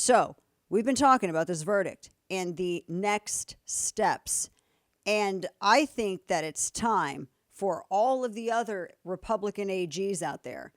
So we've been talking about this verdict and the next steps. And I think that it's time for all of the other Republican AGs out there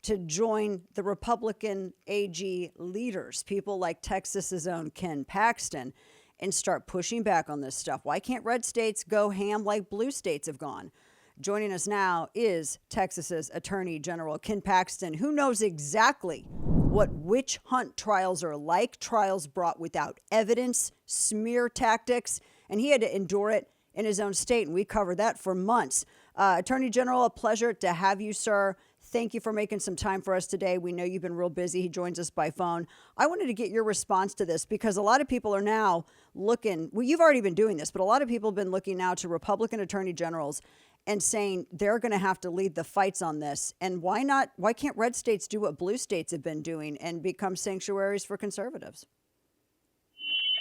to join the Republican AG leaders, people like Texas's own Ken Paxton, and start pushing back on this stuff. Why can't red states go ham like blue states have gone? Joining us now is Texas's Attorney General Ken Paxton, who knows exactly what witch hunt trials are like, trials brought without evidence, smear tactics, and he had to endure it in his own state, and we covered that for months. Attorney General, a pleasure to have you, sir. Thank you for making some time for us today. We know you've been real busy. He joins us by phone. I wanted to get your response to this because a lot of people are now looking, well, you've already been doing this, but a lot of people have been looking now to Republican attorney generals and saying they're going to have to lead the fights on this. And why not? Why can't red states do what blue states have been doing and become sanctuaries for conservatives?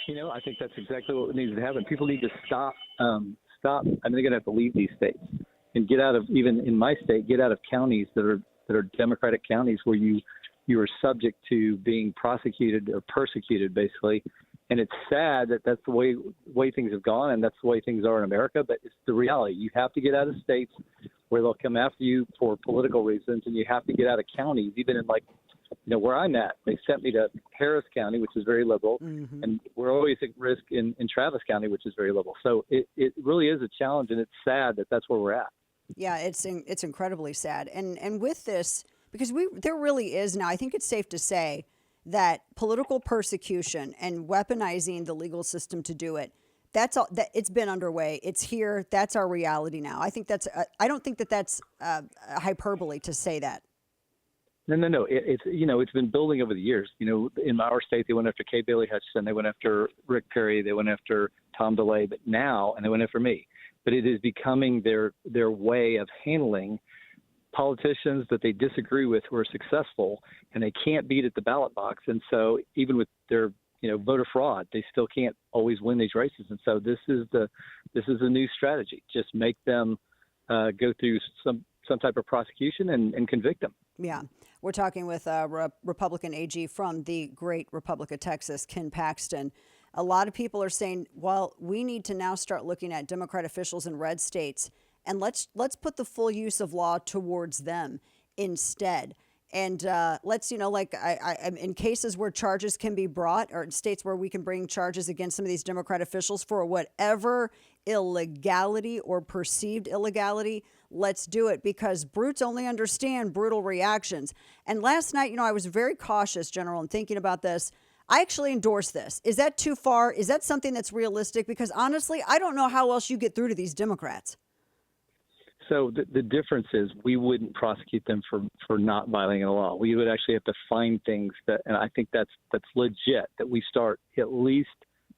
I think that's exactly what needs to happen. People need to stop. I mean, they're going to have to leave these states and get out of, even in my state, get out of counties that are Democratic counties where you are subject to being prosecuted or persecuted, basically. And it's sad that that's the way things have gone, and that's the way things are in America. But it's the reality. You have to get out of states where they'll come after you for political reasons, and you have to get out of counties, even in where I'm at. They sent me to Harris County, which is very liberal, and we're always at risk in Travis County, which is very liberal. So it really is a challenge, and it's sad that that's where we're at. Yeah, it's incredibly sad. And with this, because there really is now, I think it's safe to say that political persecution and weaponizing the legal system to do it, that's all, that it's been underway. It's here. That's our reality now. I think I don't think that's hyperbole to say that. No. It's been building over the years. In our state, they went after Kay Bailey Hutchison. They went after Rick Perry. They went after Tom DeLay. But now, and they went after me. But it is becoming their way of handling politicians that they disagree with who are successful, and they can't beat at the ballot box. And so even with their voter fraud, they still can't always win these races. And so this is a new strategy. Just make them go through some type of prosecution and convict them. Yeah. We're talking with Republican AG from the great Republic of Texas, Ken Paxton. A lot of people are saying, well, we need to now start looking at Democrat officials in red states, and let's put the full use of law towards them instead. And let's, in cases where charges can be brought, or in states where we can bring charges against some of these Democrat officials for whatever illegality or perceived illegality, let's do it, because brutes only understand brutal reactions. And last night, I was very cautious, General, in thinking about this. I actually endorse this. Is that too far? Is that something that's realistic? Because honestly, I don't know how else you get through to these Democrats. So the difference is we wouldn't prosecute them for not violating the law. We would actually have to find things and I think that's legit, that we start at least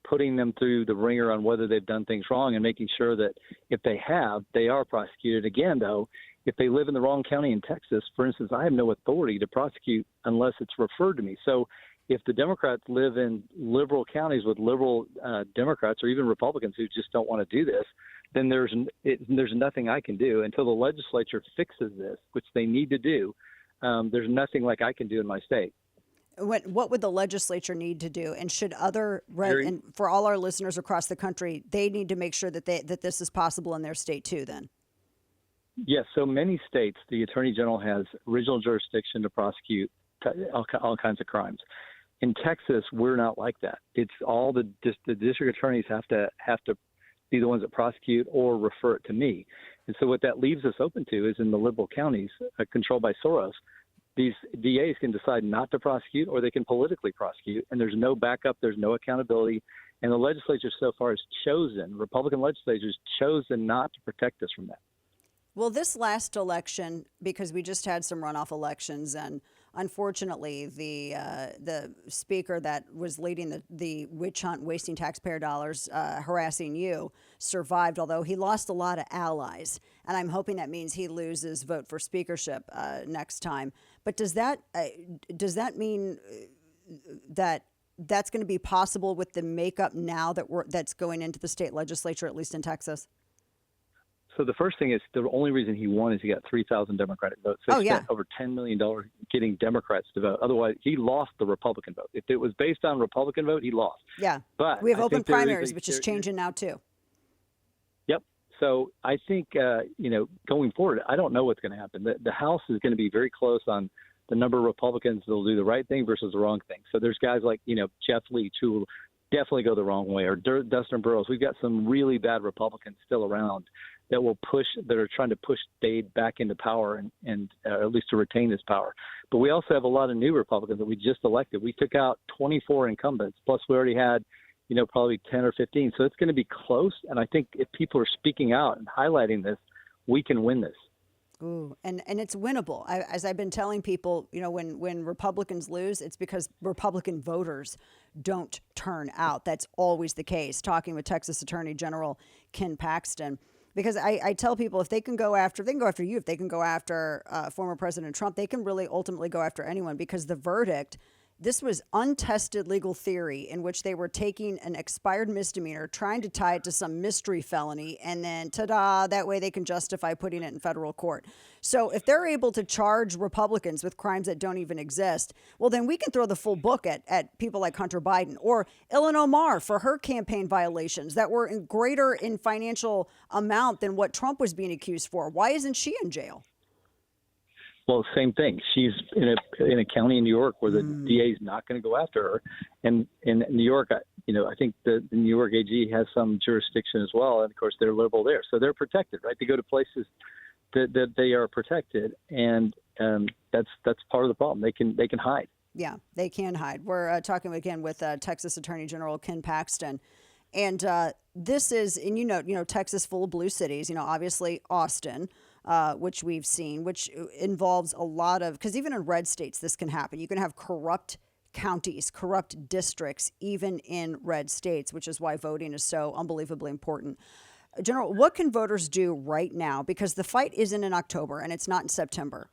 putting them through the ringer on whether they've done things wrong and making sure that if they have, they are prosecuted. Again, though, if they live in the wrong county in Texas, for instance, I have no authority to prosecute unless it's referred to me. So if the Democrats live in liberal counties with liberal Democrats or even Republicans who just don't want to do this, then there's nothing I can do until the legislature fixes this, which they need to do. There's nothing like I can do in my state. What would the legislature need to do? And should and for all our listeners across the country, they need to make sure that this is possible in their state too, then? Yes. So many states, the Attorney General has original jurisdiction to prosecute all kinds of crimes. In Texas, we're not like that. It's all the district attorneys have to be the ones that prosecute or refer it to me. And so what that leaves us open to is in the liberal counties controlled by Soros, these DAs can decide not to prosecute or they can politically prosecute, and there's no backup, there's no accountability. And the legislature so far Republican legislature has chosen not to protect us from that. Well, this last election, because we just had some runoff elections, and unfortunately, the speaker that was leading the witch hunt, wasting taxpayer dollars, harassing you, survived, although he lost a lot of allies. And I'm hoping that means he loses vote for speakership next time. But does that mean that that's going to be possible with the makeup now that's going into the state legislature, at least in Texas? So the first thing is the only reason he won is he got 3,000 Democratic votes. They spent over $10 million getting Democrats to vote. Otherwise, he lost the Republican vote. If it was based on Republican vote, he lost. Yeah. But we have open primaries, which is changing now too. Yep. So I think, going forward, I don't know what's going to happen. The House is going to be very close on the number of Republicans that will do the right thing versus the wrong thing. So there's guys like, Jeff Leach who will definitely go the wrong way, or Dustin Burrows. We've got some really bad Republicans still around that are trying to push Dade back into power and at least to retain his power. But we also have a lot of new Republicans that we just elected. We took out 24 incumbents, plus we already had, probably 10 or 15. So it's going to be close. And I think if people are speaking out and highlighting this, we can win this. Ooh, and it's winnable. As I've been telling people, when Republicans lose, it's because Republican voters don't turn out. That's always the case. Talking with Texas Attorney General Ken Paxton, because I tell people if they can go after you, if they can go after former President Trump, they can really ultimately go after anyone, because the verdict, this was untested legal theory in which they were taking an expired misdemeanor, trying to tie it to some mystery felony, and then ta-da, that way they can justify putting it in federal court. So if they're able to charge Republicans with crimes that don't even exist, well, then we can throw the full book at people like Hunter Biden or Ilhan Omar for her campaign violations that were greater in financial amount than what Trump was being accused for. Why isn't she in jail? Well, same thing. She's in a county in New York where the DA is not going to go after her. And in New York, I think the New York AG has some jurisdiction as well. And of course, they're liberal there. So they're protected, right? They go to places that they are protected. And that's part of the problem. They can hide. Yeah, they can hide. We're talking again with Texas Attorney General Ken Paxton. And this is, and Texas full of blue cities, obviously Austin, which we've seen, which involves a lot of, because even in red states, this can happen. You can have corrupt counties, corrupt districts, even in red states, which is why voting is so unbelievably important. General, what can voters do right now? Because the fight isn't in October and it's not in September.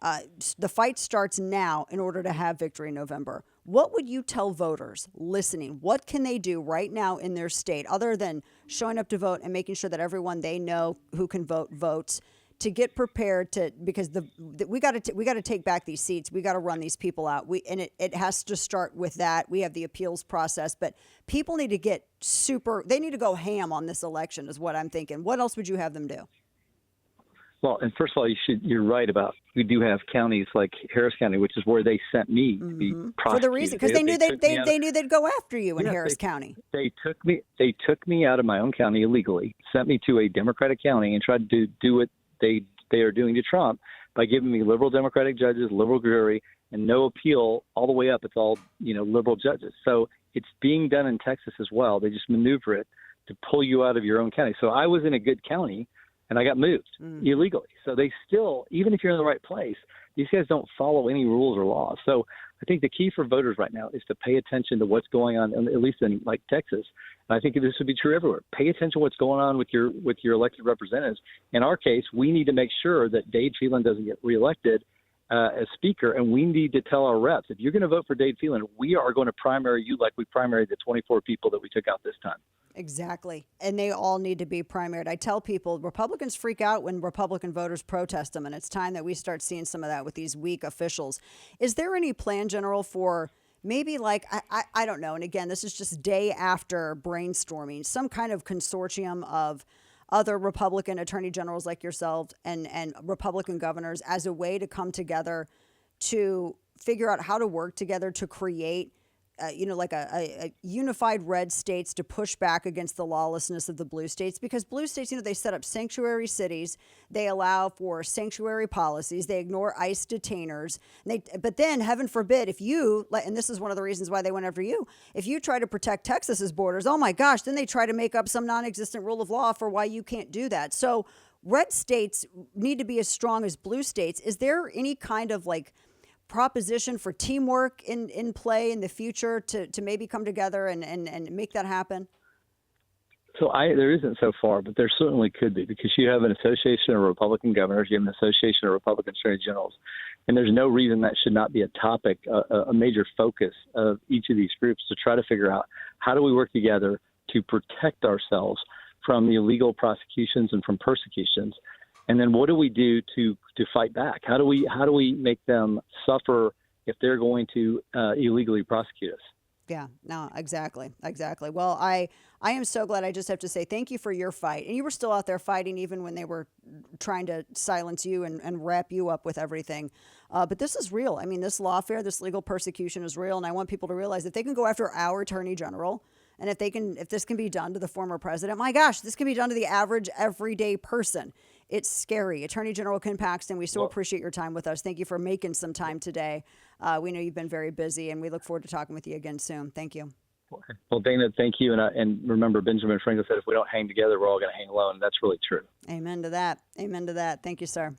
The fight starts now in order to have victory in November. What would you tell voters listening? What can they do right now in their state other than showing up to vote and making sure that everyone they know who can vote votes, to get prepared because we got to take back these seats. We got to run these people out. It has to start with that. We have the appeals process, but people need to they need to go ham on this election is what I'm thinking. What else would you have them do? Well, and first of all, you're right about, we do have counties like Harris County, which is where they sent me to be prosecuted. For the reason, because they knew they'd go after you in Harris County. They took me out of my own county illegally, sent me to a Democratic county, and tried to do what they are doing to Trump by giving me liberal Democratic judges, liberal jury, and no appeal all the way up. It's all, liberal judges. So it's being done in Texas as well. They just maneuver it to pull you out of your own county. So I was in a good county and I got moved illegally. So they still, even if you're in the right place, these guys don't follow any rules or laws. So I think the key for voters right now is to pay attention to what's going on, at least in like Texas. And I think this would be true everywhere. Pay attention to what's going on with your elected representatives. In our case, we need to make sure that Dade Phelan doesn't get reelected as speaker, and we need to tell our reps, if you're going to vote for Dade Phelan, we are going to primary you like we primaried the 24 people that we took out this time. Exactly. And they all need to be primaried. I tell people Republicans freak out when Republican voters protest them, and it's time that we start seeing some of that with these weak officials. Is there any plan, General, for maybe I don't know, and again, this is just day after brainstorming, some kind of consortium of other Republican attorney generals like yourself and Republican governors as a way to come together to figure out how to work together to create a unified red states to push back against the lawlessness of the blue states, because blue states, they set up sanctuary cities. They allow for sanctuary policies. They ignore ICE detainers. But then, heaven forbid, if you, and this is one of the reasons why they went after you, if you try to protect Texas's borders, oh my gosh, then they try to make up some non-existent rule of law for why you can't do that. So red states need to be as strong as blue states. Is there any kind of proposition for teamwork in play in the future to maybe come together and make that happen? So there isn't so far, but there certainly could be, because you have an association of Republican governors, you have an association of Republican attorney generals, and there's no reason that should not be a topic, a major focus of each of these groups to try to figure out how do we work together to protect ourselves from the illegal prosecutions and from persecutions. And then what do we do to fight back? How do we make them suffer if they're going to illegally prosecute us? Yeah, no, exactly. Well, I am so glad. I just have to say thank you for your fight. And you were still out there fighting even when they were trying to silence you and wrap you up with everything. But this is real. I mean, this lawfare, this legal persecution is real. And I want people to realize that they can go after our attorney general. And if this can be done to the former president, my gosh, this can be done to the average everyday person. It's scary. Attorney General Ken Paxton, we so appreciate your time with us. Thank you for making some time today. We know you've been very busy, and we look forward to talking with you again soon. Thank you. Well, Dana, thank you. And remember, Benjamin Franklin said, if we don't hang together, we're all going to hang alone. And that's really true. Amen to that. Thank you, sir.